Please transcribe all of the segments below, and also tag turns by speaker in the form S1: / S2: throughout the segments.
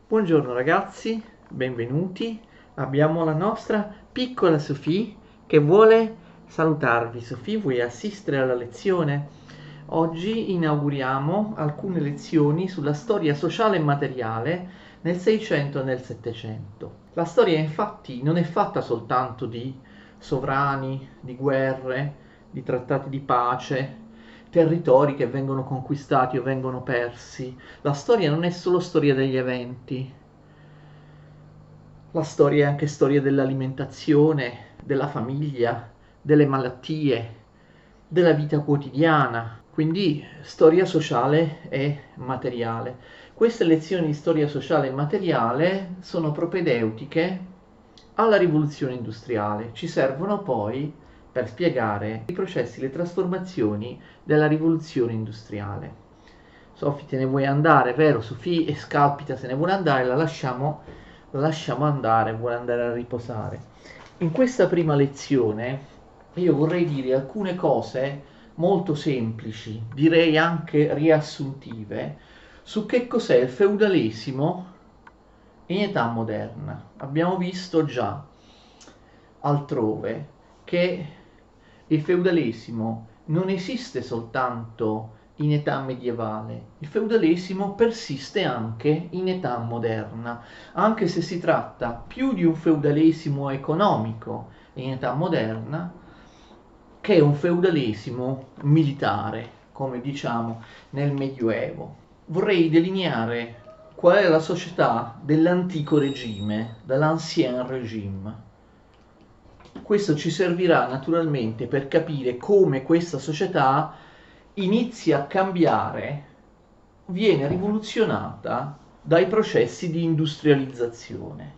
S1: Buongiorno ragazzi, benvenuti. Abbiamo la nostra piccola Sofì che vuole salutarvi. Sofì, vuoi assistere alla lezione? Oggi inauguriamo alcune lezioni sulla storia sociale e materiale nel 600 e nel 700. La storia infatti non è fatta soltanto di sovrani, di guerre, di trattati di pace, territori che vengono conquistati o vengono persi. La storia non è solo storia degli eventi, la storia è anche storia dell'alimentazione, della famiglia, delle malattie, della vita quotidiana, quindi storia sociale e materiale. Queste lezioni di storia sociale e materiale sono propedeutiche alla rivoluzione industriale, ci servono poi per spiegare i processi, le trasformazioni della rivoluzione industriale. Sofì, te ne vuoi andare, vero? Sofì e Scalpita se ne vuole andare, la lasciamo andare, vuole andare a riposare. In questa prima lezione io vorrei dire alcune cose molto semplici, direi anche riassuntive, su che cos'è il feudalesimo in età moderna. Abbiamo visto già altrove che il feudalesimo non esiste soltanto in età medievale, il feudalesimo persiste anche in età moderna, anche se si tratta più di un feudalesimo economico in età moderna che un feudalesimo militare, come diciamo nel Medioevo. Vorrei delineare qual è la società dell'antico regime, dell'ancien régime. Questo ci servirà naturalmente per capire come questa società inizia a cambiare, viene rivoluzionata dai processi di industrializzazione.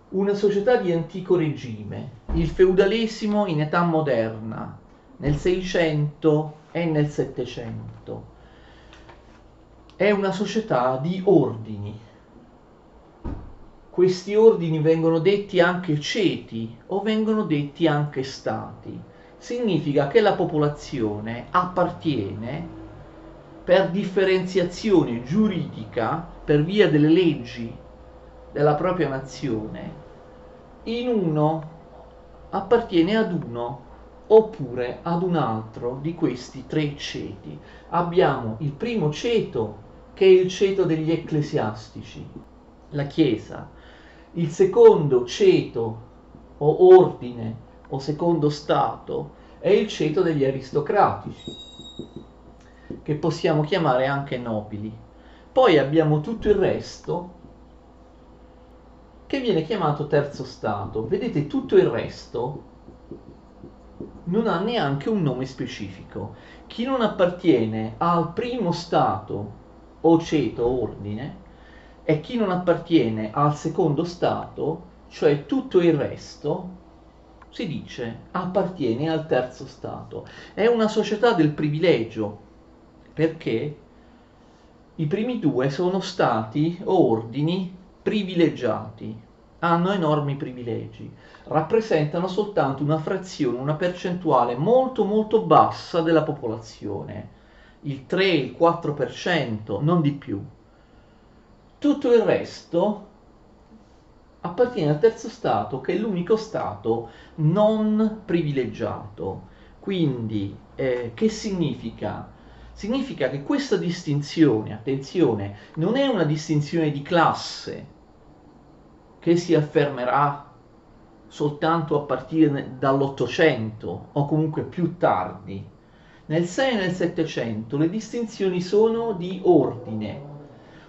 S1: Una società di antico regime, il feudalesimo in età moderna, nel 600 e nel 700. È una società di ordini. Questi ordini vengono detti anche ceti o vengono detti anche stati. Significa che la popolazione appartiene per differenziazione giuridica, per via delle leggi della propria nazione, in uno appartiene ad uno oppure ad un altro di questi tre ceti. Abbiamo il primo ceto che è il ceto degli ecclesiastici, la Chiesa, il secondo ceto o ordine o secondo stato è il ceto degli aristocratici, che possiamo chiamare anche nobili. Poi abbiamo tutto il resto che viene chiamato terzo stato. Vedete, tutto il resto non ha neanche un nome specifico. Chi non appartiene al primo stato o ceto o ordine e chi non appartiene al secondo stato, cioè tutto il resto, si dice appartiene al terzo stato. È una società del privilegio perché i primi due sono stati o ordini privilegiati, hanno enormi privilegi, rappresentano soltanto una frazione, una percentuale molto molto bassa della popolazione, il 3, il 4%, non di più. Tutto il resto appartiene al terzo stato, che è l'unico stato non privilegiato. Quindi, che significa? Significa che questa distinzione, attenzione, non è una distinzione di classe che si affermerà soltanto a partire dall'Ottocento o comunque più tardi. Nel 6 e nel 700 le distinzioni sono di ordine.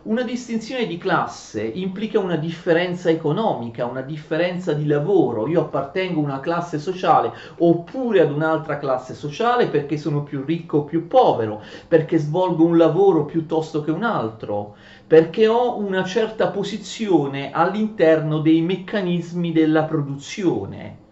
S1: Una distinzione di classe implica una differenza economica, una differenza di lavoro. Io appartengo a una classe sociale oppure ad un'altra classe sociale perché sono più ricco o più povero, perché svolgo un lavoro piuttosto che un altro, perché ho una certa posizione all'interno dei meccanismi della produzione,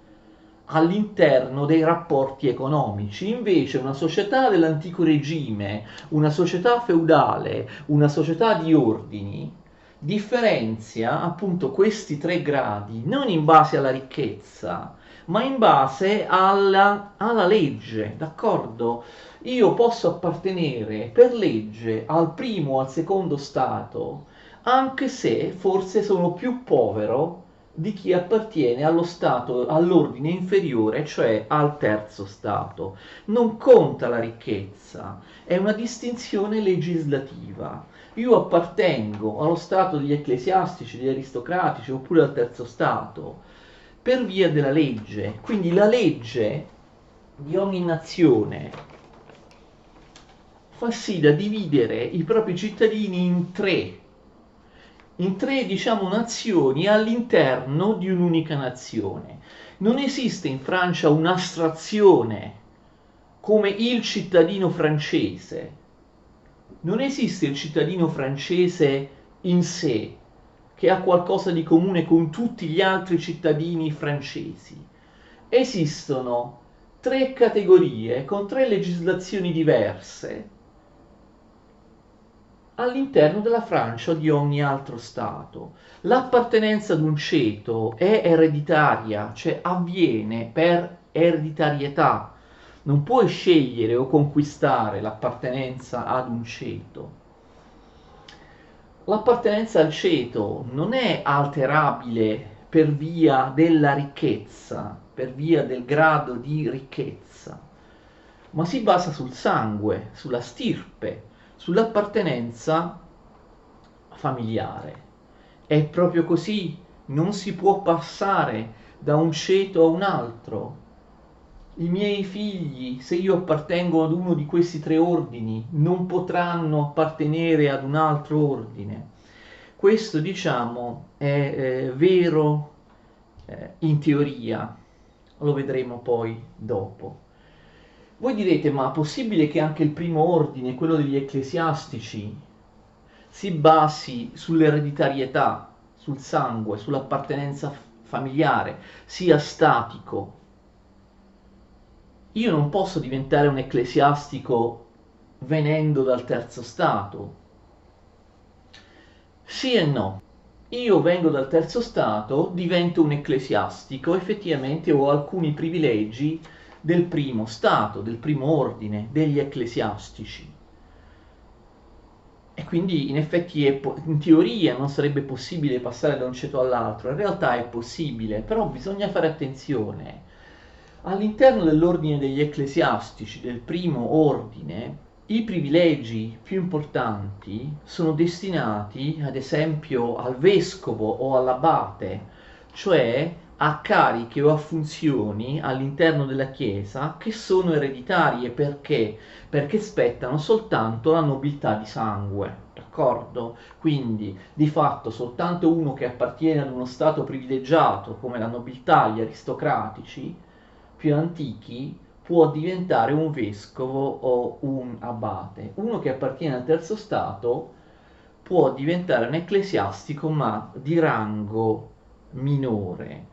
S1: all'interno dei rapporti economici. Invece una società dell'antico regime, una società feudale, una società di ordini, differenzia appunto questi tre gradi non in base alla ricchezza, ma in base alla legge, d'accordo? Io posso appartenere per legge al primo o al secondo stato, anche se forse sono più povero di chi appartiene allo stato, all'ordine inferiore, cioè al terzo stato. Non conta la ricchezza, è una distinzione legislativa. Io appartengo allo stato degli ecclesiastici, degli aristocratici oppure al terzo stato per via della legge. Quindi la legge di ogni nazione fa sì da dividere i propri cittadini in tre, diciamo, nazioni all'interno di un'unica nazione. Non esiste in Francia un'astrazione come il cittadino francese. Non esiste il cittadino francese in sé, che ha qualcosa di comune con tutti gli altri cittadini francesi. Esistono tre categorie con tre legislazioni diverse all'interno della Francia o di ogni altro Stato. L'appartenenza ad un ceto è ereditaria, cioè avviene per ereditarietà. Non puoi scegliere o conquistare l'appartenenza ad un ceto. L'appartenenza al ceto non è alterabile per via della ricchezza, per via del grado di ricchezza, ma si basa sul sangue, sulla stirpe, sull'appartenenza familiare. È proprio così, non si può passare da un ceto a un altro. I miei figli, se io appartengo ad uno di questi tre ordini, non potranno appartenere ad un altro ordine. Questo, diciamo, è vero in teoria, lo vedremo poi dopo. Voi direte, ma è possibile che anche il primo ordine, quello degli ecclesiastici, si basi sull'ereditarietà, sul sangue, sull'appartenenza familiare, sia statico? Io non posso diventare un ecclesiastico venendo dal terzo stato. Sì e no. Io vengo dal terzo stato, divento un ecclesiastico, effettivamente ho alcuni privilegi del primo stato, del primo ordine, degli ecclesiastici. E quindi in effetti in teoria non sarebbe possibile passare da un ceto all'altro, in realtà è possibile, però bisogna fare attenzione. All'interno dell'ordine degli ecclesiastici, del primo ordine, i privilegi più importanti sono destinati, ad esempio, al vescovo o all'abate, cioè a cariche o a funzioni all'interno della Chiesa che sono ereditarie. Perché? Perché spettano soltanto la nobiltà di sangue, d'accordo? Quindi, di fatto, soltanto uno che appartiene ad uno stato privilegiato, come la nobiltà, gli aristocratici, più antichi, può diventare un vescovo o un abate. Uno che appartiene al terzo stato può diventare un ecclesiastico ma di rango minore.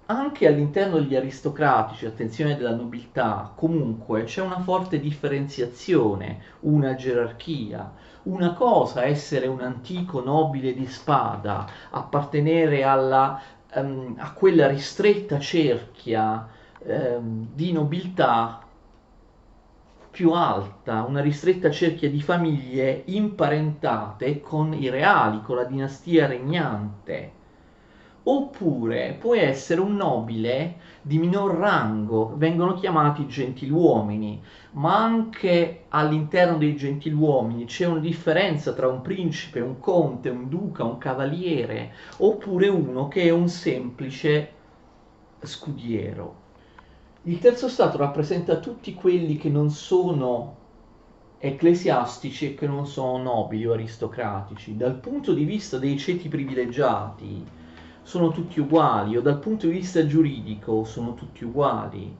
S1: Anche all'interno degli aristocratici, attenzione della nobiltà, comunque c'è una forte differenziazione, una gerarchia. Una cosa è essere un antico nobile di spada, appartenere a quella ristretta cerchia di nobiltà più alta, una ristretta cerchia di famiglie imparentate con i reali, con la dinastia regnante. Oppure può essere un nobile di minor rango, vengono chiamati gentiluomini, ma anche all'interno dei gentiluomini c'è una differenza tra un principe, un conte, un duca, un cavaliere, oppure uno che è un semplice scudiero. Il terzo stato rappresenta tutti quelli che non sono ecclesiastici e che non sono nobili o aristocratici. Dal punto di vista dei ceti privilegiati sono tutti uguali, o dal punto di vista giuridico sono tutti uguali.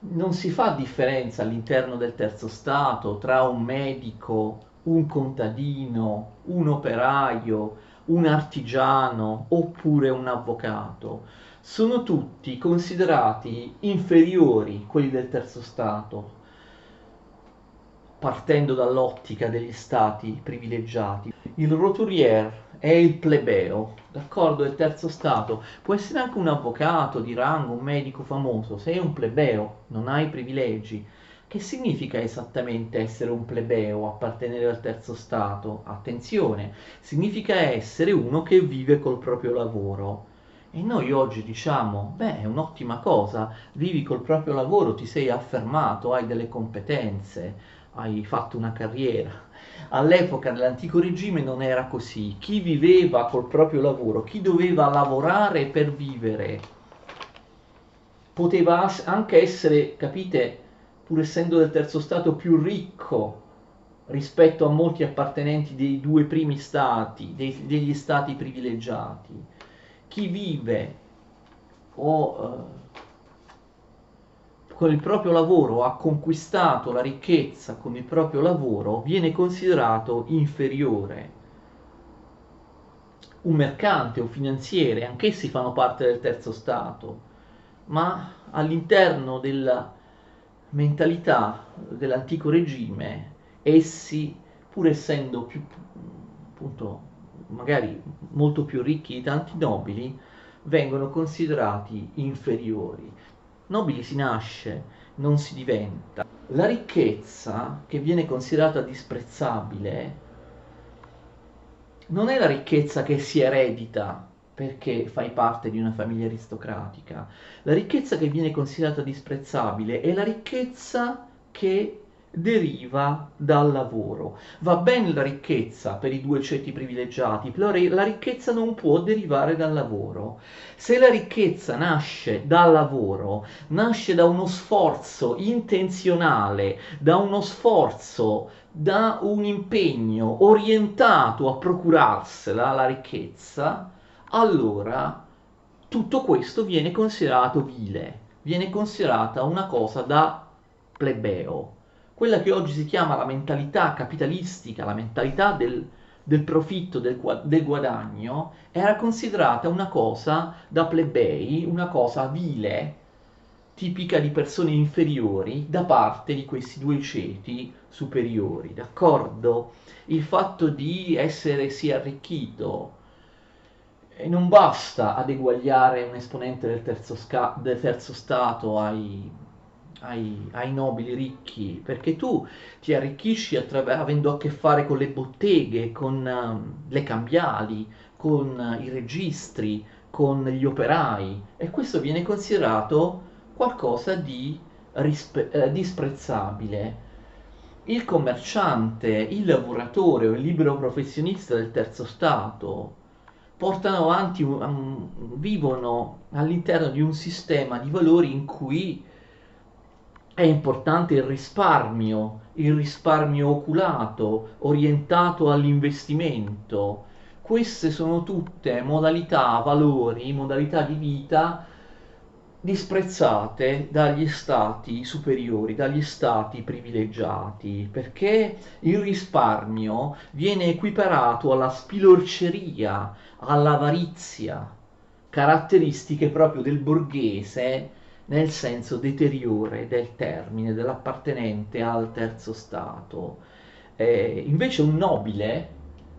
S1: Non si fa differenza all'interno del terzo stato tra un medico, un contadino, un operaio, un artigiano oppure un avvocato. Sono tutti considerati inferiori quelli del terzo stato, partendo dall'ottica degli stati privilegiati. Il roturier è il plebeo, d'accordo? Il terzo stato può essere anche un avvocato di rango, un medico famoso. Sei un plebeo, non hai privilegi. Che significa esattamente essere un plebeo, appartenere al terzo stato? Attenzione, significa essere uno che vive col proprio lavoro. E noi oggi diciamo, beh, è un'ottima cosa, vivi col proprio lavoro, ti sei affermato, hai delle competenze, hai fatto una carriera. All'epoca dell'antico regime non era così. Chi viveva col proprio lavoro, chi doveva lavorare per vivere, poteva anche essere, capite, pur essendo del terzo stato più ricco rispetto a molti appartenenti dei due primi stati, degli stati privilegiati. Chi vive o con il proprio lavoro ha conquistato la ricchezza con il proprio lavoro viene considerato inferiore. Un mercante, un finanziere, anch'essi fanno parte del terzo stato, ma all'interno della mentalità dell'antico regime, essi, pur essendo più, appunto, magari molto più ricchi di tanti nobili, vengono considerati inferiori. Nobili si nasce, non si diventa. La ricchezza, che viene considerata disprezzabile, non è la ricchezza che si eredita perché fai parte di una famiglia aristocratica. La ricchezza che viene considerata disprezzabile è la ricchezza che deriva dal lavoro. Va bene la ricchezza per i due ceti privilegiati, però la ricchezza non può derivare dal lavoro. Se la ricchezza nasce dal lavoro, nasce da uno sforzo intenzionale, da uno sforzo, da un impegno orientato a procurarsela la ricchezza, allora tutto questo viene considerato vile, viene considerata una cosa da plebeo. Quella che oggi si chiama la mentalità capitalistica, la mentalità del profitto, del guadagno, era considerata una cosa da plebei, una cosa vile, tipica di persone inferiori da parte di questi due ceti superiori, d'accordo? Il fatto di essersi arricchito e non basta adeguagliare un esponente del terzo stato ai nobili ricchi, perché tu ti arricchisci avendo a che fare con le botteghe, con le cambiali, con i registri, con gli operai, e questo viene considerato qualcosa di disprezzabile. Il commerciante, il lavoratore o il libero professionista del terzo stato portano avanti, vivono all'interno di un sistema di valori in cui è importante il risparmio oculato, orientato all'investimento. Queste sono tutte modalità, valori, modalità di vita disprezzate dagli stati superiori, dagli stati privilegiati, perché il risparmio viene equiparato alla spilorceria, all'avarizia, caratteristiche proprio del borghese nel senso deteriore del termine, dell'appartenente al terzo stato. Invece un nobile,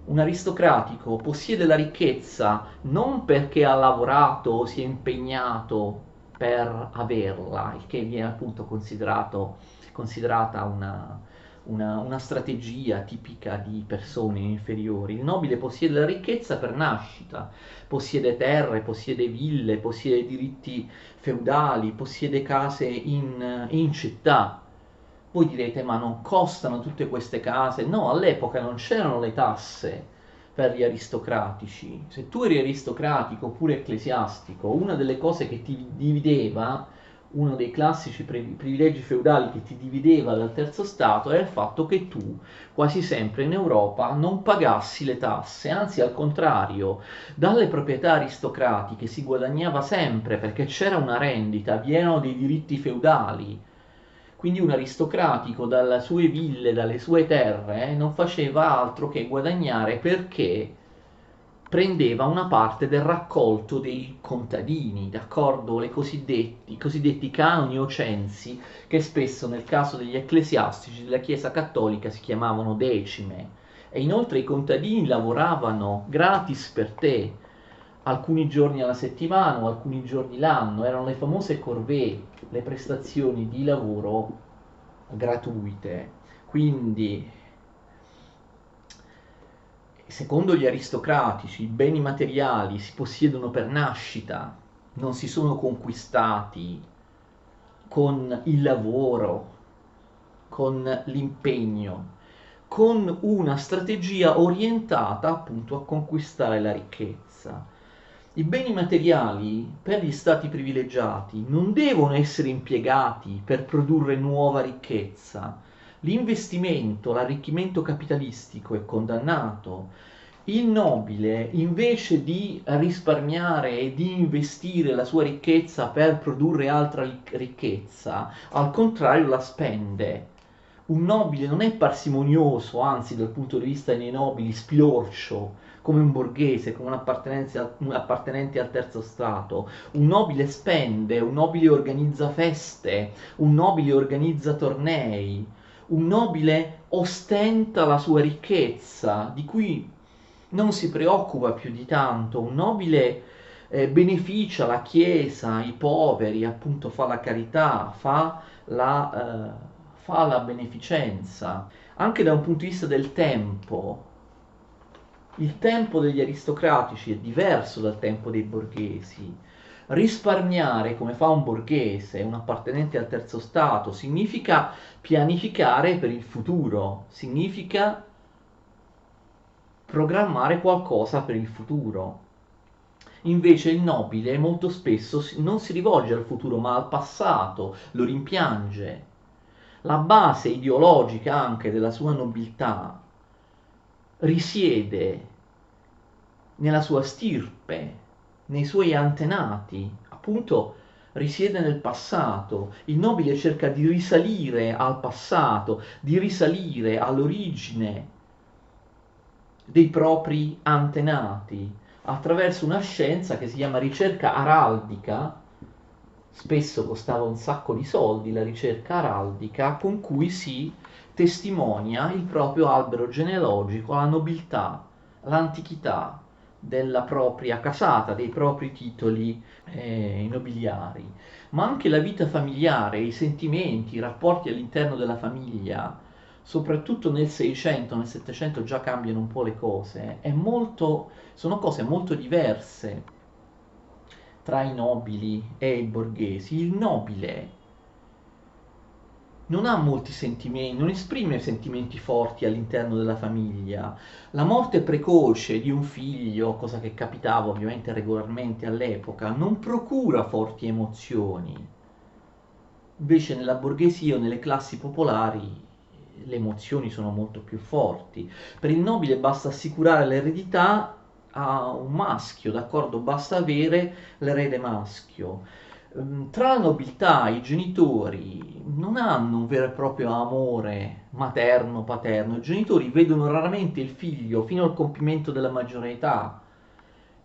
S1: un aristocratico, possiede la ricchezza non perché ha lavorato o si è impegnato per averla, il che viene appunto considerata una strategia tipica di persone inferiori. Il nobile possiede la ricchezza per nascita, possiede terre, possiede ville, possiede diritti feudali, possiede case in città. Voi direte, ma non costano tutte queste case? No, all'epoca non c'erano le tasse per gli aristocratici. Se tu eri aristocratico oppure ecclesiastico, una delle cose che ti divideva, uno dei classici privilegi feudali che ti divideva dal terzo stato, era il fatto che tu, quasi sempre in Europa, non pagassi le tasse, anzi al contrario, dalle proprietà aristocratiche si guadagnava sempre perché c'era una rendita, vi erano dei diritti feudali. Quindi un aristocratico dalle sue ville, dalle sue terre, non faceva altro che guadagnare perché prendeva una parte del raccolto dei contadini, d'accordo? I cosiddetti canoni o censi, che spesso nel caso degli ecclesiastici della Chiesa Cattolica si chiamavano decime. E inoltre i contadini lavoravano gratis per te, alcuni giorni alla settimana o alcuni giorni l'anno, erano le famose corvée, le prestazioni di lavoro gratuite. Quindi, secondo gli aristocratici, i beni materiali si possiedono per nascita, non si sono conquistati con il lavoro, con l'impegno, con una strategia orientata appunto a conquistare la ricchezza. I beni materiali per gli stati privilegiati non devono essere impiegati per produrre nuova ricchezza. L'investimento, l'arricchimento capitalistico è condannato. Il nobile, invece di risparmiare e di investire la sua ricchezza per produrre altra ricchezza, al contrario la spende. Un nobile non è parsimonioso, anzi dal punto di vista dei nobili spilorcio, come un borghese, come un appartenente al terzo strato. Un nobile spende, un nobile organizza feste, un nobile organizza tornei, un nobile ostenta la sua ricchezza, di cui non si preoccupa più di tanto. Un nobile beneficia la Chiesa, i poveri, appunto fa la carità, fa la beneficenza. Anche da un punto di vista del tempo, il tempo degli aristocratici è diverso dal tempo dei borghesi. Risparmiare, come fa un borghese, un appartenente al terzo stato, significa pianificare per il futuro, significa programmare qualcosa per il futuro. Invece il nobile molto spesso non si rivolge al futuro ma al passato, lo rimpiange. La base ideologica anche della sua nobiltà risiede nella sua stirpe, nei suoi antenati, appunto risiede nel passato. Il nobile cerca di risalire al passato, di risalire all'origine dei propri antenati attraverso una scienza che si chiama ricerca araldica. Spesso costava un sacco di soldi la ricerca araldica, con cui si testimonia il proprio albero genealogico, la nobiltà, l'antichità della propria casata, dei propri titoli nobiliari, ma anche la vita familiare, i sentimenti, i rapporti all'interno della famiglia, soprattutto nel 600, nel 700 già cambiano un po' le cose, sono cose molto diverse tra i nobili e i borghesi. Il nobile non ha molti sentimenti, non esprime sentimenti forti all'interno della famiglia. La morte precoce di un figlio, cosa che capitava ovviamente regolarmente all'epoca, non procura forti emozioni. Invece nella borghesia o nelle classi popolari le emozioni sono molto più forti. Per il nobile basta assicurare l'eredità a un maschio, d'accordo? Basta avere l'erede maschio. Tra la nobiltà i genitori non hanno un vero e proprio amore materno-paterno, i genitori vedono raramente il figlio fino al compimento della maggiore età.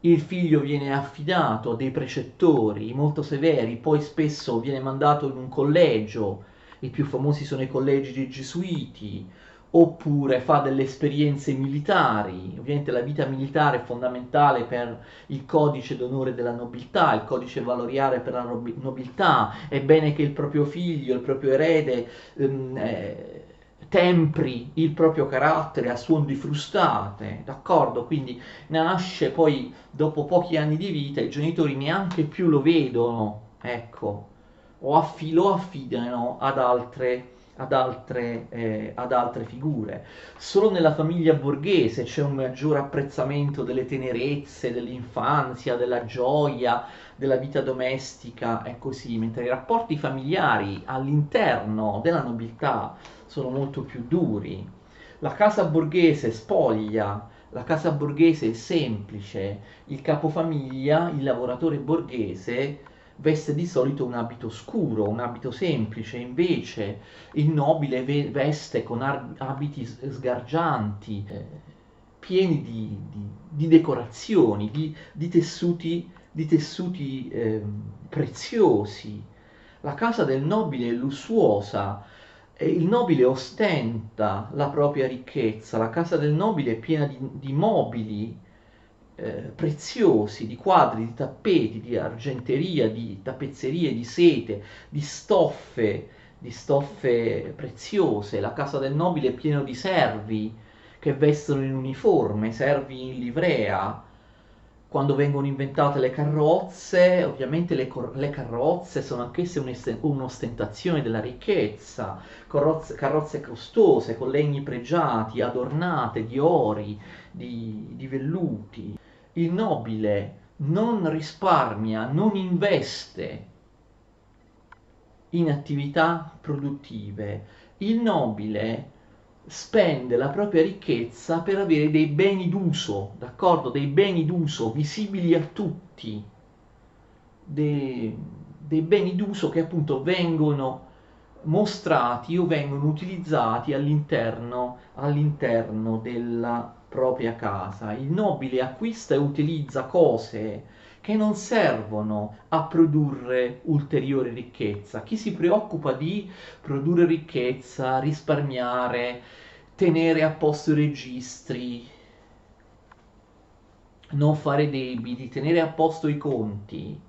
S1: Il figlio viene affidato a dei precettori molto severi, poi spesso viene mandato in un collegio, i più famosi sono i collegi dei gesuiti, oppure fa delle esperienze militari. Ovviamente la vita militare è fondamentale per il codice d'onore della nobiltà, il codice valoriale per la nobiltà. È bene che il proprio figlio, il proprio erede, tempri il proprio carattere a suon di frustate, d'accordo? Quindi nasce poi dopo pochi anni di vita, i genitori neanche più lo vedono, ecco, lo affidano ad altre figure. Solo nella famiglia borghese c'è un maggior apprezzamento delle tenerezze, dell'infanzia, della gioia, della vita domestica e così, mentre i rapporti familiari all'interno della nobiltà sono molto più duri. La casa borghese spoglia, la casa borghese è semplice, il capofamiglia, il lavoratore borghese, veste di solito un abito scuro, un abito semplice, invece il nobile veste con abiti sgargianti, pieni di decorazioni, di tessuti preziosi. La casa del nobile è lussuosa, e il nobile ostenta la propria ricchezza, la casa del nobile è piena di mobili preziosi, di quadri, di tappeti, di argenteria, di tappezzerie, di sete, di stoffe, di stoffe preziose, la casa del nobile è piena di servi che vestono in uniforme, servi in livrea. Quando vengono inventate le carrozze, ovviamente le carrozze sono anch'esse un'ostentazione della ricchezza, carrozze costose, con legni pregiati, adornate di ori, di velluti. Il nobile non risparmia, non investe in attività produttive. Il nobile spende la propria ricchezza per avere dei beni d'uso, d'accordo? Dei beni d'uso visibili a tutti, dei beni d'uso che appunto vengono mostrati o vengono utilizzati all'interno della propria casa. Il nobile acquista e utilizza cose che non servono a produrre ulteriore ricchezza. Chi si preoccupa di produrre ricchezza, risparmiare, tenere a posto i registri, non fare debiti, tenere a posto i conti,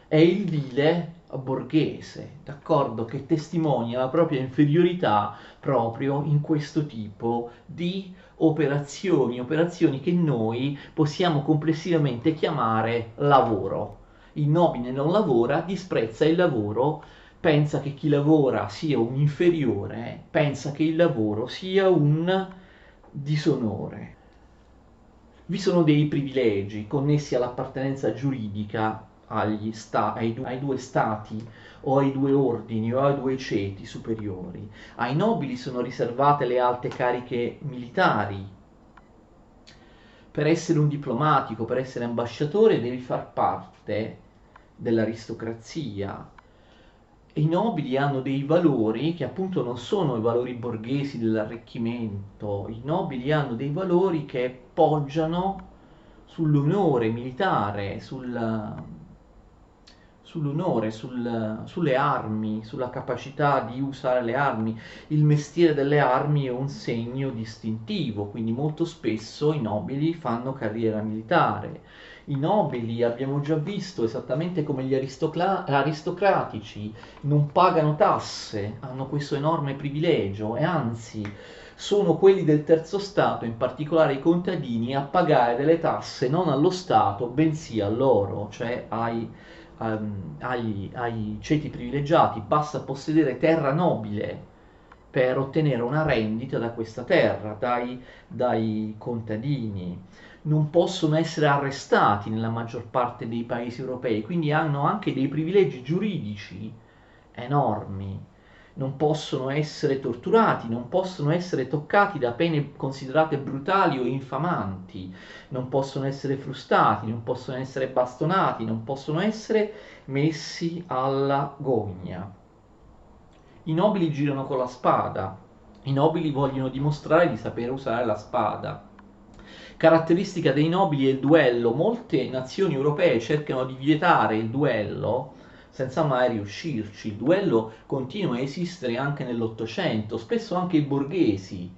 S1: è il vile borghese, d'accordo? Che testimonia la propria inferiorità proprio in questo tipo di operazioni che noi possiamo complessivamente chiamare lavoro. Il nobile non lavora, disprezza il lavoro, pensa che chi lavora sia un inferiore, pensa che il lavoro sia un disonore. Vi sono dei privilegi connessi all'appartenenza giuridica ai due stati o ai due ordini o ai due ceti superiori. Ai nobili sono riservate le alte cariche militari. Per essere un diplomatico, per essere ambasciatore, devi far parte dell'aristocrazia. E i nobili hanno dei valori che appunto non sono i valori borghesi dell'arricchimento, i nobili hanno dei valori che poggiano sull'onore militare, sull'onore, sulle armi, sulla capacità di usare le armi. Il mestiere delle armi è un segno distintivo, quindi molto spesso i nobili fanno carriera militare. I nobili, abbiamo già visto, esattamente come gli aristocratici, non pagano tasse, hanno questo enorme privilegio e anzi sono quelli del terzo Stato, in particolare i contadini, a pagare delle tasse non allo Stato, bensì a loro, cioè ai ceti privilegiati. Basta possedere terra nobile per ottenere una rendita da questa terra, dai contadini. Non possono essere arrestati nella maggior parte dei paesi europei, quindi hanno anche dei privilegi giuridici enormi. Non possono essere torturati, non possono essere toccati da pene considerate brutali o infamanti, non possono essere frustati, non possono essere bastonati, non possono essere messi alla gogna. I nobili girano con la spada, i nobili vogliono dimostrare di sapere usare la spada. Caratteristica dei nobili è il duello. Molte nazioni europee cercano di vietare il duello senza mai riuscirci. Il duello continua a esistere anche nell'Ottocento, spesso anche i borghesi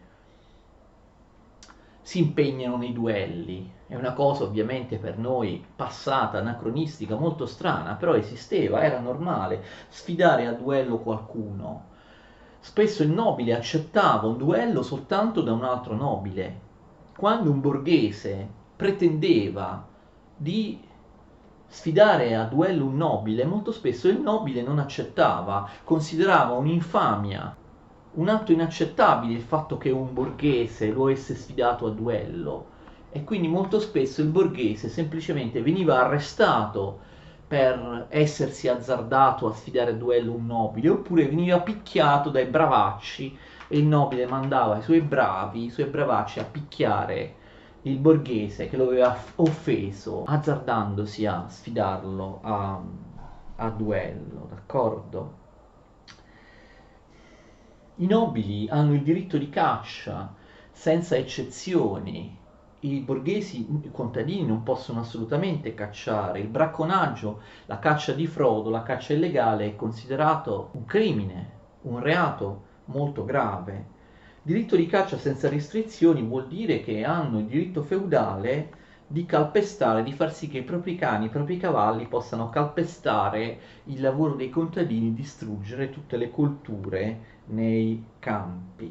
S1: si impegnano nei duelli. È una cosa ovviamente per noi passata, anacronistica, molto strana, però esisteva, era normale sfidare a duello qualcuno. Spesso il nobile accettava un duello soltanto da un altro nobile. Quando un borghese pretendeva di sfidare a duello un nobile, molto spesso il nobile non accettava, considerava un'infamia, un atto inaccettabile il fatto che un borghese lo avesse sfidato a duello e quindi molto spesso il borghese semplicemente veniva arrestato per essersi azzardato a sfidare a duello un nobile oppure veniva picchiato dai bravacci e il nobile mandava i suoi bravacci a picchiare il borghese che lo aveva offeso azzardandosi a sfidarlo a duello, d'accordo? I nobili hanno il diritto di caccia senza eccezioni. I borghesi, i contadini non possono assolutamente cacciare. Il bracconaggio, la caccia di frodo, la caccia illegale è considerato un crimine, un reato molto grave. Diritto di caccia senza restrizioni vuol dire che hanno il diritto feudale di calpestare, di far sì che i propri cani, i propri cavalli possano calpestare il lavoro dei contadini, distruggere tutte le colture nei campi.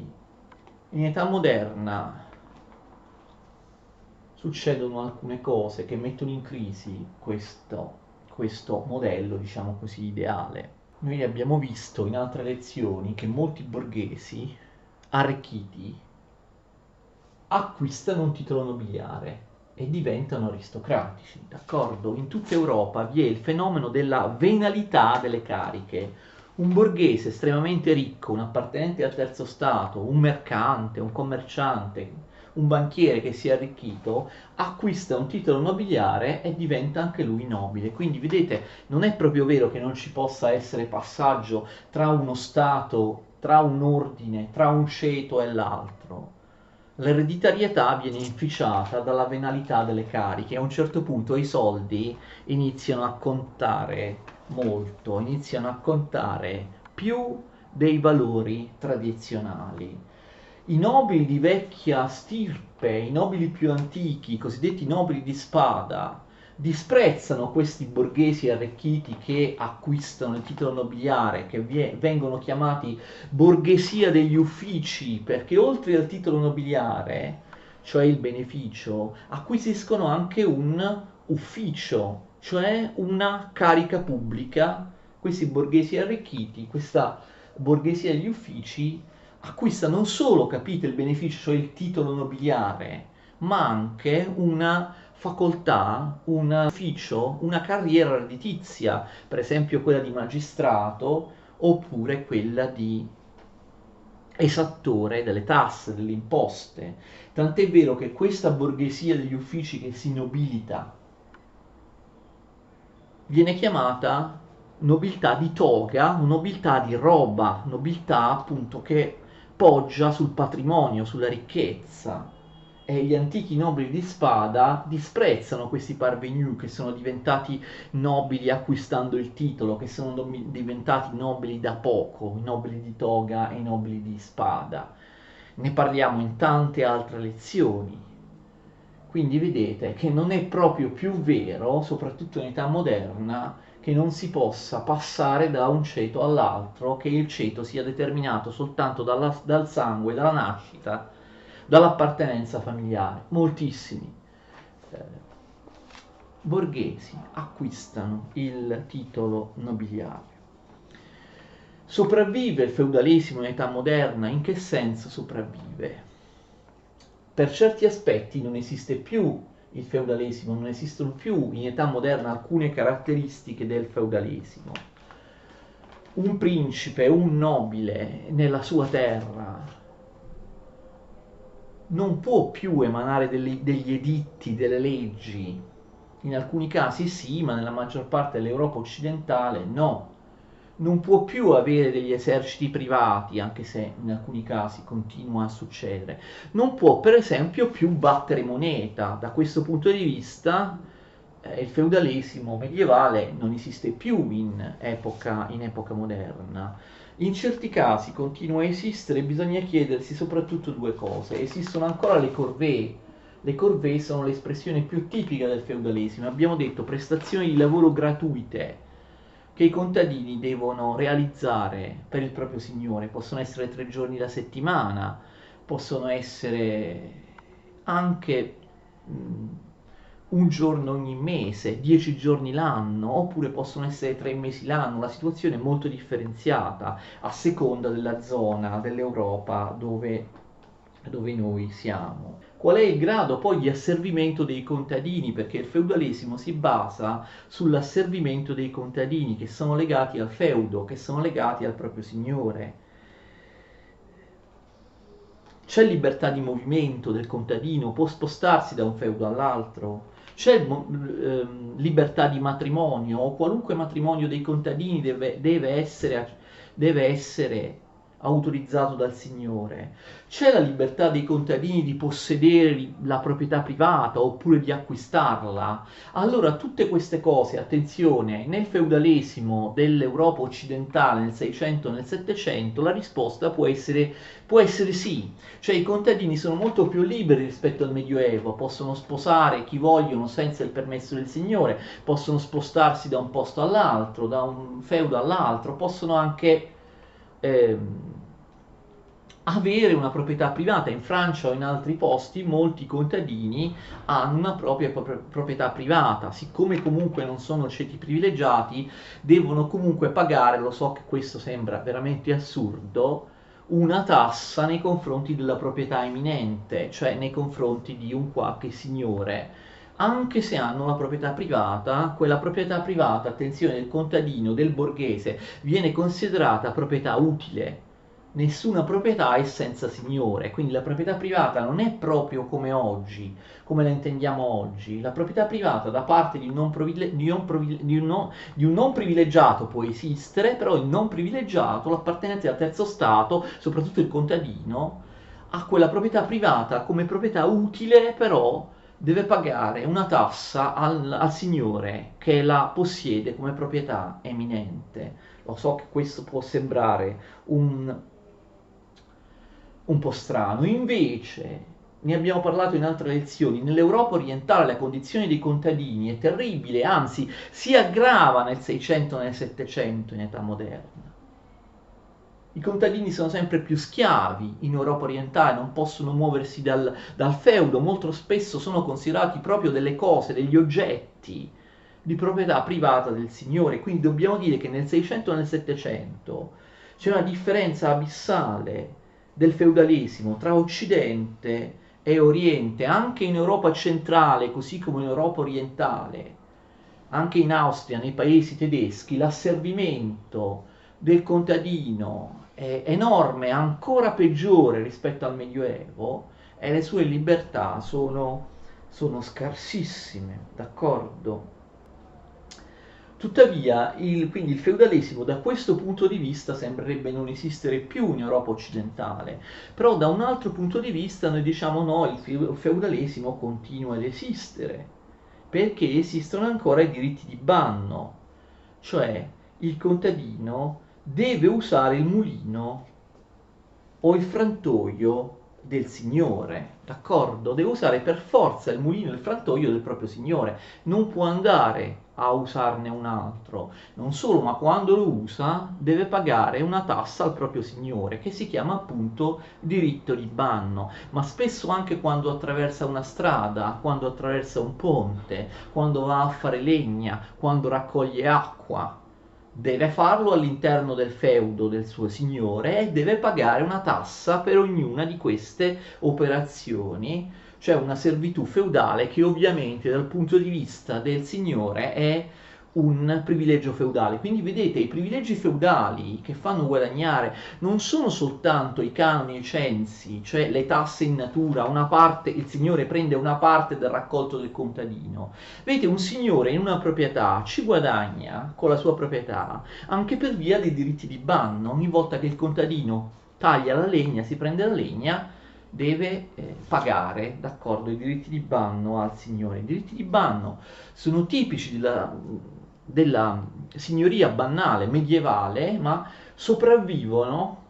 S1: In età moderna succedono alcune cose che mettono in crisi questo modello, diciamo così, ideale. Noi abbiamo visto in altre lezioni che molti borghesi arricchiti acquistano un titolo nobiliare e diventano aristocratici, d'accordo? In tutta Europa vi è il fenomeno della venalità delle cariche. Un borghese estremamente ricco, un appartenente al terzo stato, un mercante, un commerciante, un banchiere che si è arricchito, acquista un titolo nobiliare e diventa anche lui nobile. Quindi vedete, non è proprio vero che non ci possa essere passaggio tra uno stato, tra un ordine, tra un ceto e l'altro. L'ereditarietà viene inficiata dalla venalità delle cariche. A un certo punto i soldi iniziano a contare molto, iniziano a contare più dei valori tradizionali. I nobili di vecchia stirpe, i nobili più antichi, i cosiddetti nobili di spada, disprezzano questi borghesi arricchiti che acquistano il titolo nobiliare, che vengono chiamati borghesia degli uffici, perché oltre al titolo nobiliare, cioè il beneficio, acquisiscono anche un ufficio, cioè una carica pubblica. Questi borghesi arricchiti, questa borghesia degli uffici, acquista non solo, capite, il beneficio, cioè il titolo nobiliare, ma anche una facoltà, un ufficio, una carriera redditizia, per esempio quella di magistrato oppure quella di esattore delle tasse, delle imposte. Tant'è vero che questa borghesia degli uffici che si nobilita viene chiamata nobiltà di toga, nobiltà di roba, nobiltà appunto che poggia sul patrimonio, sulla ricchezza. E gli antichi nobili di spada disprezzano questi parvenu che sono diventati nobili acquistando il titolo, che sono diventati nobili da poco, i nobili di toga e i nobili di spada. Ne parliamo in tante altre lezioni. Quindi vedete che non è proprio più vero, soprattutto in età moderna, che non si possa passare da un ceto all'altro, che il ceto sia determinato soltanto dal sangue, dalla nascita, dall'appartenenza familiare. Moltissimi borghesi acquistano il titolo nobiliare. Sopravvive il feudalesimo in età moderna? In che senso sopravvive? Per certi aspetti non esiste più il feudalesimo, non esistono più in età moderna alcune caratteristiche del feudalesimo. Un principe, un nobile nella sua terra non può più emanare degli editti, delle leggi. In alcuni casi sì, ma nella maggior parte dell'Europa occidentale no. Non può più avere degli eserciti privati, anche se in alcuni casi continua a succedere. Non può, per esempio, più battere moneta. Da questo punto di vista, il feudalesimo medievale non esiste più in epoca moderna. In certi casi continua a esistere, bisogna chiedersi soprattutto due cose. Esistono ancora le corvée. Le corvée sono l'espressione più tipica del feudalesimo. Abbiamo detto prestazioni di lavoro gratuite che i contadini devono realizzare per il proprio signore. Possono essere 3 giorni la settimana, possono essere anche un giorno ogni mese, 10 giorni l'anno, oppure possono essere 3 mesi l'anno. La situazione è molto differenziata a seconda della zona dell'Europa dove noi siamo. Qual è il grado poi di asservimento dei contadini? Perché il feudalesimo si basa sull'asservimento dei contadini che sono legati al feudo, che sono legati al proprio signore. C'è libertà di movimento del contadino, può spostarsi da un feudo all'altro. C'è libertà di matrimonio, o qualunque matrimonio dei contadini deve essere autorizzato dal signore, c'è la libertà dei contadini di possedere la proprietà privata oppure di acquistarla. Allora tutte queste cose, attenzione, nel feudalesimo dell'Europa occidentale nel 600 e nel 700 la risposta può essere sì, cioè i contadini sono molto più liberi rispetto al Medioevo, possono sposare chi vogliono senza il permesso del signore, possono spostarsi da un posto all'altro, da un feudo all'altro, possono anche ehm, avere una proprietà privata. In Francia o in altri posti molti contadini hanno una propria proprietà privata, siccome comunque non sono ceti privilegiati, devono comunque pagare, lo so che questo sembra veramente assurdo, una tassa nei confronti della proprietà eminente, cioè nei confronti di un qualche signore. Anche se hanno la proprietà privata, quella proprietà privata, attenzione, del contadino, del borghese, viene considerata proprietà utile. Nessuna proprietà è senza signore, quindi la proprietà privata non è proprio come oggi, come la intendiamo oggi. La proprietà privata da parte di un non privilegiato può esistere, però il non privilegiato, l'appartenente al terzo stato, soprattutto il contadino, ha quella proprietà privata come proprietà utile, però deve pagare una tassa al signore che la possiede come proprietà eminente. Lo so che questo può sembrare un po' strano, invece ne abbiamo parlato in altre lezioni, nell'Europa orientale la condizione dei contadini è terribile, anzi si aggrava nel 600 e nel 700 in età moderna. I contadini sono sempre più schiavi in Europa orientale, non possono muoversi dal feudo, molto spesso sono considerati proprio delle cose, degli oggetti di proprietà privata del signore, quindi dobbiamo dire che nel 600 e nel 700 c'è una differenza abissale del feudalesimo tra Occidente e Oriente, anche in Europa centrale, così come in Europa orientale, anche in Austria, nei paesi tedeschi, l'asservimento del contadino è enorme, ancora peggiore rispetto al Medioevo, e le sue libertà sono scarsissime, d'accordo? Tuttavia, quindi il feudalesimo da questo punto di vista sembrerebbe non esistere più in Europa occidentale, però da un altro punto di vista noi diciamo no, il feudalesimo continua ad esistere, perché esistono ancora i diritti di banno, cioè il contadino deve usare il mulino o il frantoio del signore, d'accordo? Deve usare per forza il mulino e il frantoio del proprio signore, non può andare a usarne un altro. Non solo, ma quando lo usa deve pagare una tassa al proprio signore, che si chiama appunto diritto di banno. Ma spesso anche quando attraversa una strada, quando attraversa un ponte, quando va a fare legna, quando raccoglie acqua, deve farlo all'interno del feudo del suo signore e deve pagare una tassa per ognuna di queste operazioni, cioè una servitù feudale che ovviamente dal punto di vista del signore è un privilegio feudale. Quindi vedete, i privilegi feudali che fanno guadagnare non sono soltanto i canoni e i censi, cioè le tasse in natura, una parte, il signore prende una parte del raccolto del contadino. Vedete, un signore in una proprietà ci guadagna con la sua proprietà anche per via dei diritti di banno. Ogni volta che il contadino taglia la legna, si prende la legna, deve pagare, d'accordo, i diritti di banno al signore. I diritti di banno sono tipici della signoria bannale medievale, ma sopravvivono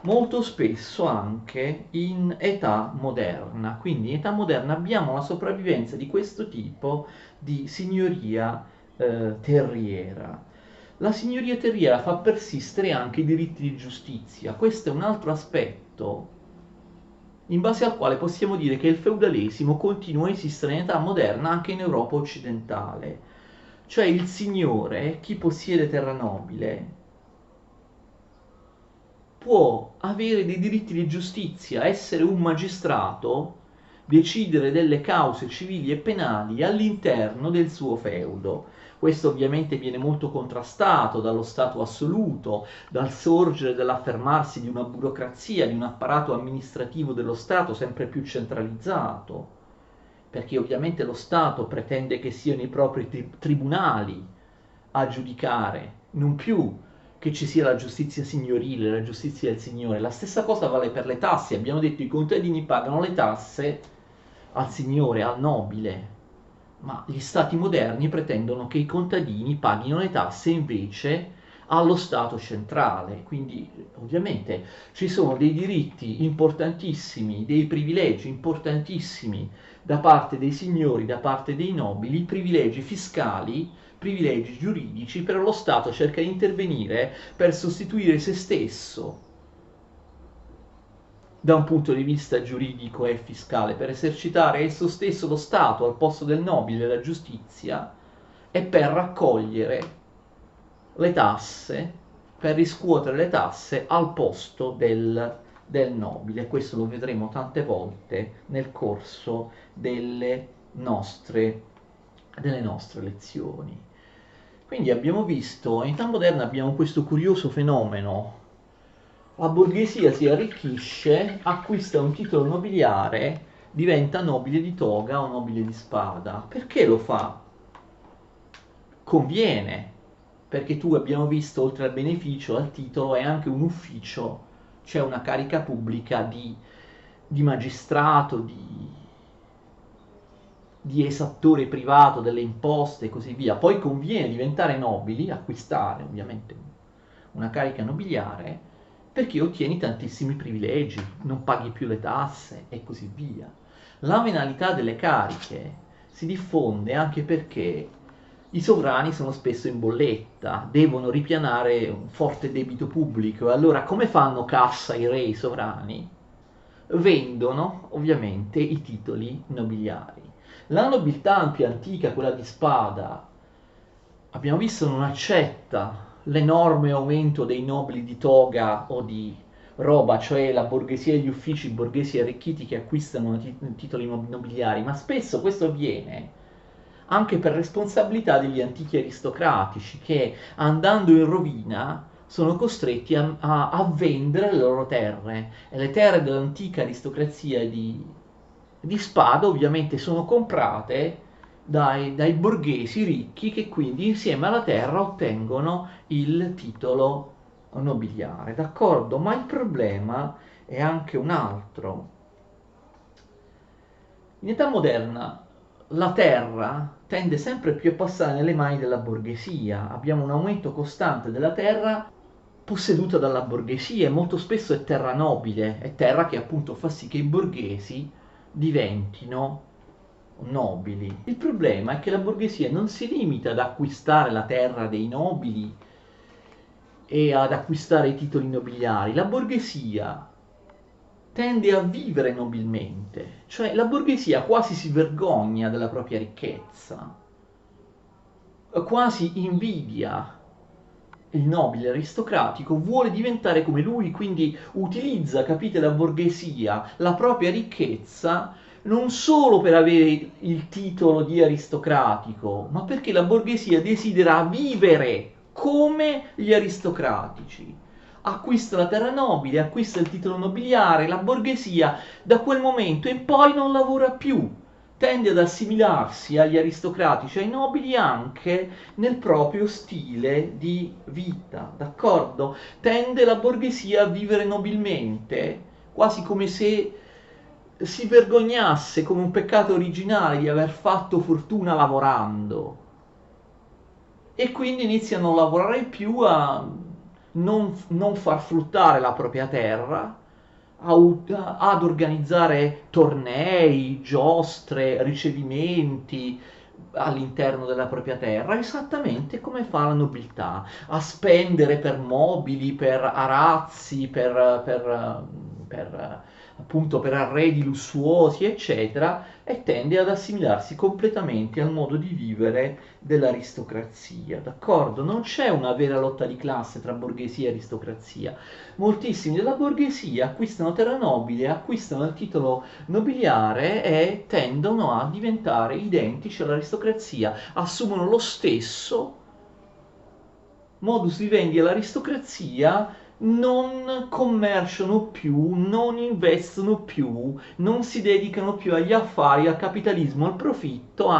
S1: molto spesso anche in età moderna. Quindi in età moderna abbiamo la sopravvivenza di questo tipo di signoria terriera. La signoria terriera fa persistere anche i diritti di giustizia. Questo è un altro aspetto in base al quale possiamo dire che il feudalesimo continua a esistere in età moderna anche in Europa occidentale. Cioè il signore, chi possiede terra nobile, può avere dei diritti di giustizia, essere un magistrato, decidere delle cause civili e penali all'interno del suo feudo. Questo ovviamente viene molto contrastato dallo Stato assoluto, dal sorgere, dall'affermarsi di una burocrazia, di un apparato amministrativo dello Stato sempre più centralizzato, perché ovviamente lo Stato pretende che siano i propri tribunali a giudicare, non più che ci sia la giustizia signorile, la giustizia del Signore. La stessa cosa vale per le tasse. Abbiamo detto i contadini pagano le tasse al Signore, al nobile, ma gli stati moderni pretendono che i contadini paghino le tasse invece allo Stato centrale. Quindi ovviamente ci sono dei diritti importantissimi, dei privilegi importantissimi da parte dei signori, da parte dei nobili, privilegi fiscali, privilegi giuridici, però lo Stato cerca di intervenire per sostituire se stesso da un punto di vista giuridico e fiscale, per esercitare esso stesso lo Stato al posto del nobile, la giustizia, e per raccogliere le tasse, per riscuotere le tasse al posto del nobile. Questo lo vedremo tante volte nel corso delle nostre lezioni. Quindi abbiamo visto, in età moderna abbiamo questo curioso fenomeno. La borghesia si arricchisce, acquista un titolo nobiliare, diventa nobile di toga o nobile di spada. Perché lo fa? Conviene, perché tu abbiamo visto, oltre al beneficio, al titolo è anche un ufficio, c'è una carica pubblica di magistrato, di esattore privato delle imposte e così via. Poi conviene diventare nobili, acquistare ovviamente una carica nobiliare, perché ottieni tantissimi privilegi, non paghi più le tasse e così via. La venalità delle cariche si diffonde anche perché i sovrani sono spesso in bolletta, devono ripianare un forte debito pubblico, e allora come fanno cassa i re, i sovrani? Vendono ovviamente i titoli nobiliari. La nobiltà più antica, quella di spada, abbiamo visto non accetta l'enorme aumento dei nobili di toga o di roba, cioè la borghesia e gli uffici borghesi arricchiti che acquistano titoli nobiliari, ma spesso questo avviene anche per responsabilità degli antichi aristocratici che, andando in rovina, sono costretti a vendere le loro terre, e le terre dell'antica aristocrazia di spada ovviamente sono comprate dai borghesi ricchi, che quindi insieme alla terra ottengono il titolo nobiliare, d'accordo? Ma il problema è anche un altro. In età moderna la terra tende sempre più a passare nelle mani della borghesia, abbiamo un aumento costante della terra posseduta dalla borghesia, e molto spesso è terra nobile, è terra che appunto fa sì che i borghesi diventino nobili. Il problema è che la borghesia non si limita ad acquistare la terra dei nobili e ad acquistare i titoli nobiliari, la borghesia tende a vivere nobilmente, cioè la borghesia quasi si vergogna della propria ricchezza, quasi invidia il nobile aristocratico, vuole diventare come lui, quindi utilizza, capite, la borghesia, la propria ricchezza, non solo per avere il titolo di aristocratico, ma perché la borghesia desidera vivere come gli aristocratici. Acquista la terra nobile, acquista il titolo nobiliare, la borghesia da quel momento in poi non lavora più, tende ad assimilarsi agli aristocratici, ai nobili anche nel proprio stile di vita, d'accordo? Tende la borghesia a vivere nobilmente, quasi come se si vergognasse come un peccato originale di aver fatto fortuna lavorando, e quindi iniziano a lavorare più, a non far fruttare la propria terra, ad organizzare tornei, giostre, ricevimenti all'interno della propria terra, esattamente come fa la nobiltà, a spendere per mobili, per arazzi, appunto per arredi lussuosi, eccetera, e tende ad assimilarsi completamente al modo di vivere dell'aristocrazia, d'accordo? Non c'è una vera lotta di classe tra borghesia e aristocrazia. Moltissimi della borghesia acquistano terra nobile, acquistano il titolo nobiliare e tendono a diventare identici all'aristocrazia, assumono lo stesso modus vivendi all'aristocrazia, non commerciano più, non investono più, non si dedicano più agli affari, al capitalismo, al profitto,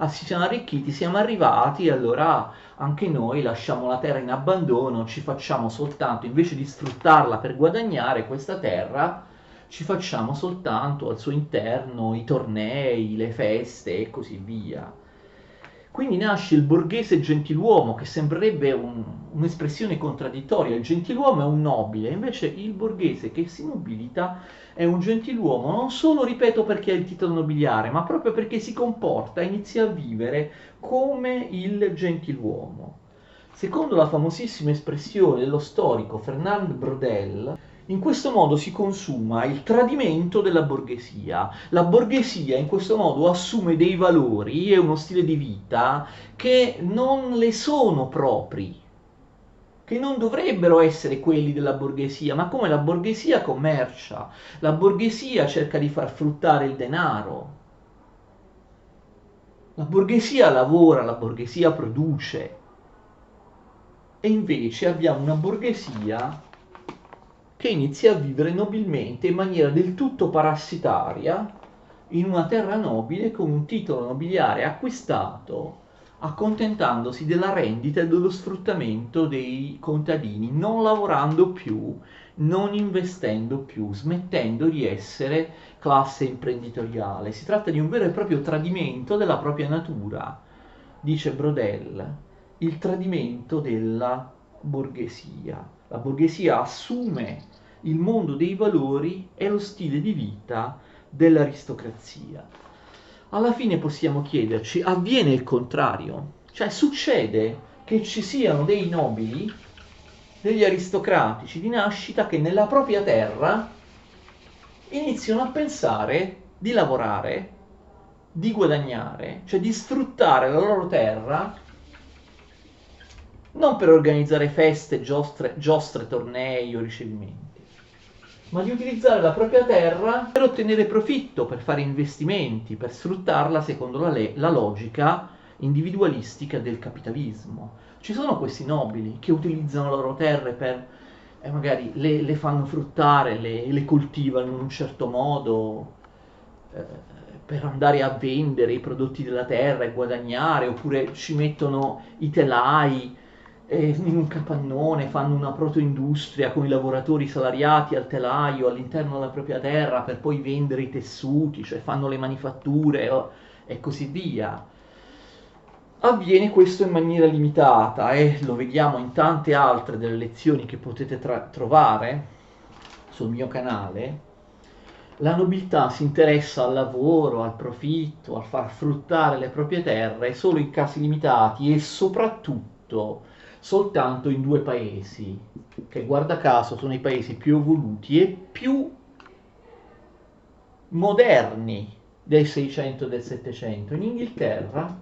S1: si siamo arricchiti, siamo arrivati, e allora anche noi lasciamo la terra in abbandono, ci facciamo soltanto, invece di sfruttarla per guadagnare questa terra, ci facciamo soltanto al suo interno i tornei, le feste e così via. Quindi nasce il borghese gentiluomo, che sembrerebbe un'espressione contraddittoria. Il gentiluomo è un nobile, invece il borghese che si nobilita è un gentiluomo, non solo, ripeto, perché ha il titolo nobiliare, ma proprio perché si comporta, inizia a vivere come il gentiluomo. Secondo la famosissima espressione dello storico Fernand Braudel, in questo modo si consuma il tradimento della borghesia. La borghesia in questo modo assume dei valori e uno stile di vita che non le sono propri, che non dovrebbero essere quelli della borghesia, ma come la borghesia commercia, la borghesia cerca di far fruttare il denaro, la borghesia lavora, la borghesia produce, e invece abbiamo una borghesia che inizia a vivere nobilmente in maniera del tutto parassitaria in una terra nobile con un titolo nobiliare acquistato, accontentandosi della rendita e dello sfruttamento dei contadini, non lavorando più, non investendo più, smettendo di essere classe imprenditoriale. Si tratta di un vero e proprio tradimento della propria natura, dice Brodel, il tradimento della borghesia. La borghesia assume il mondo dei valori e lo stile di vita dell'aristocrazia. Alla fine possiamo chiederci, avviene il contrario? Cioè succede che ci siano dei nobili, degli aristocratici di nascita che nella propria terra iniziano a pensare di lavorare, di guadagnare, cioè di sfruttare la loro terra non per organizzare feste, giostre, tornei o ricevimenti, ma di utilizzare la propria terra per ottenere profitto, per fare investimenti, per sfruttarla secondo la logica individualistica del capitalismo. Ci sono questi nobili che utilizzano le loro terre per, magari le fanno fruttare, le coltivano in un certo modo, per andare a vendere i prodotti della terra e guadagnare, oppure ci mettono i telai in un capannone, fanno una protoindustria con i lavoratori salariati al telaio all'interno della propria terra per poi vendere i tessuti, cioè fanno le manifatture e così via. Avviene questo in maniera limitata e lo vediamo in tante altre delle lezioni che potete trovare sul mio canale. La nobiltà si interessa al lavoro, al profitto, a far fruttare le proprie terre solo in casi limitati e soprattutto soltanto in due paesi, che guarda caso sono i paesi più evoluti e più moderni del 600 e del 700, in Inghilterra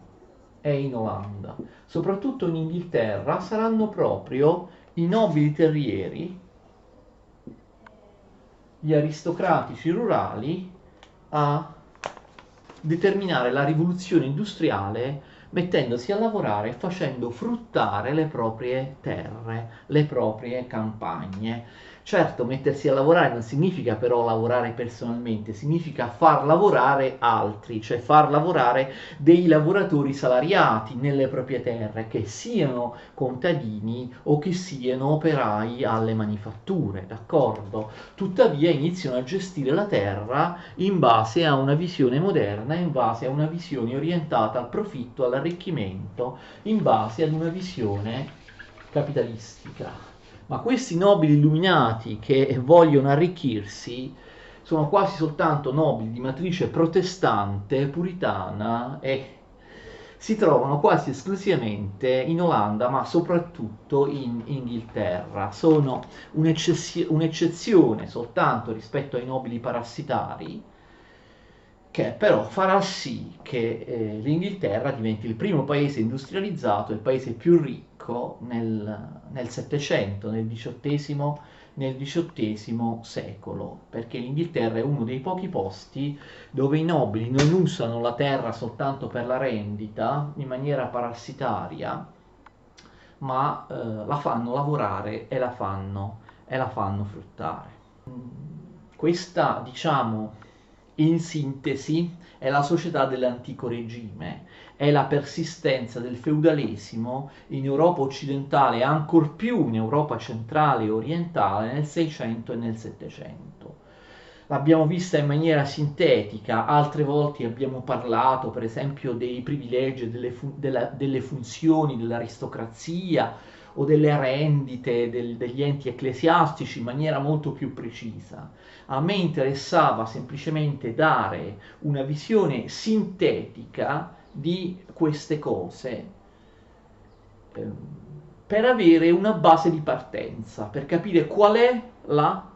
S1: e in Olanda. Soprattutto in Inghilterra saranno proprio i nobili terrieri, gli aristocratici rurali, a determinare la rivoluzione industriale mettendosi a lavorare e facendo fruttare le proprie terre, le proprie campagne. Certo, mettersi a lavorare non significa però lavorare personalmente, significa far lavorare altri, cioè far lavorare dei lavoratori salariati nelle proprie terre, che siano contadini o che siano operai alle manifatture, d'accordo? Tuttavia iniziano a gestire la terra in base a una visione moderna, in base a una visione orientata al profitto, all'arricchimento, in base ad una visione capitalistica. Ma questi nobili illuminati che vogliono arricchirsi sono quasi soltanto nobili di matrice protestante, puritana, e si trovano quasi esclusivamente in Olanda, ma soprattutto in Inghilterra. Sono un'eccezione soltanto rispetto ai nobili parassitari, che però farà sì che l'Inghilterra diventi il primo paese industrializzato, il paese più ricco nel Settecento, nel XVIII secolo, perché l'Inghilterra è uno dei pochi posti dove i nobili non usano la terra soltanto per la rendita in maniera parassitaria, ma la fanno lavorare e la fanno e la fanno fruttare. Questa, diciamo, in sintesi, è la società dell'antico regime, è la persistenza del feudalesimo in Europa occidentale, ancor più in Europa centrale e orientale nel 600 e nel 700. L'abbiamo vista in maniera sintetica, altre volte abbiamo parlato per esempio dei privilegi, delle funzioni dell'aristocrazia o delle rendite degli enti ecclesiastici in maniera molto più precisa. A me interessava semplicemente dare una visione sintetica di queste cose per avere una base di partenza, per capire qual è la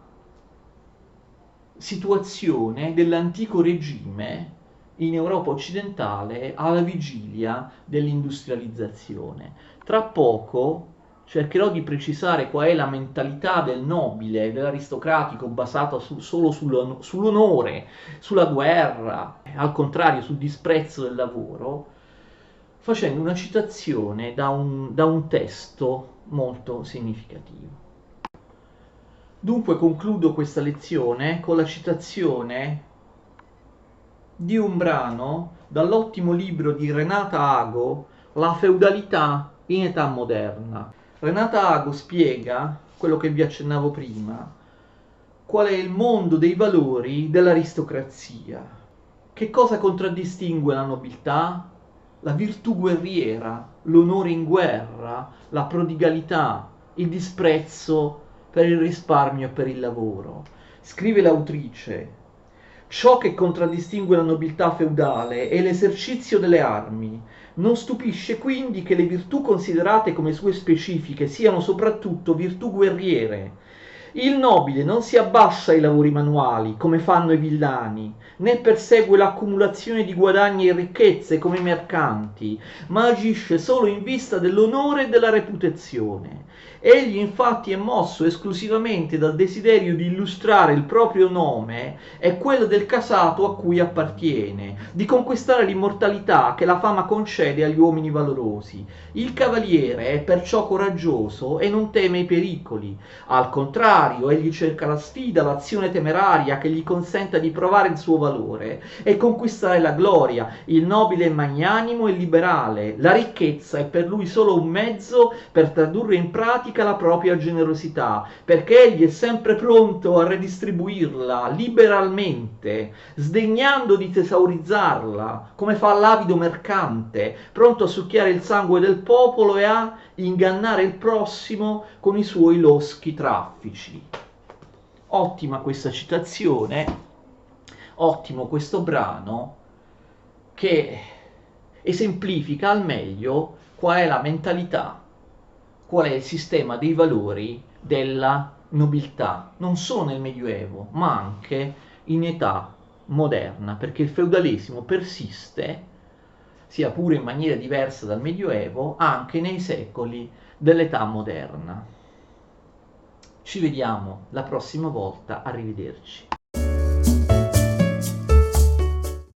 S1: situazione dell'antico regime in Europa occidentale alla vigilia dell'industrializzazione. Tra poco cercherò di precisare qual è la mentalità del nobile, dell'aristocratico basata solo sull'onore, sulla guerra, al contrario sul disprezzo del lavoro, facendo una citazione da un testo molto significativo. Dunque concludo questa lezione con la citazione di un brano dall'ottimo libro di Renata Ago, La feudalità in età moderna. Renata Ago spiega, quello che vi accennavo prima, qual è il mondo dei valori dell'aristocrazia. Che cosa contraddistingue la nobiltà? La virtù guerriera, l'onore in guerra, la prodigalità, il disprezzo per il risparmio e per il lavoro. Scrive l'autrice: ciò che contraddistingue la nobiltà feudale è l'esercizio delle armi. Non stupisce quindi che le virtù considerate come sue specifiche siano soprattutto virtù guerriere. Il nobile non si abbassa ai lavori manuali, come fanno i villani, né persegue l'accumulazione di guadagni e ricchezze come i mercanti, ma agisce solo in vista dell'onore e della reputazione. Egli infatti è mosso esclusivamente dal desiderio di illustrare il proprio nome e quello del casato a cui appartiene, di conquistare l'immortalità che la fama concede agli uomini valorosi. Il cavaliere è perciò coraggioso e non teme i pericoli. Al contrario, egli cerca la sfida, l'azione temeraria che gli consenta di provare il suo valore e conquistare la gloria. Il nobile è magnanimo e liberale. La ricchezza è per lui solo un mezzo per tradurre in pratica la propria generosità, perché egli è sempre pronto a redistribuirla liberalmente, sdegnando di tesaurizzarla, come fa l'avido mercante, pronto a succhiare il sangue del popolo e a ingannare il prossimo con i suoi loschi traffici. Ottima questa citazione, ottimo questo brano che esemplifica al meglio qual è la mentalità, qual è il sistema dei valori della nobiltà, non solo nel Medioevo, ma anche in età moderna, perché il feudalesimo persiste, sia pure in maniera diversa dal Medioevo, anche nei secoli dell'età moderna. Ci vediamo la prossima volta, arrivederci.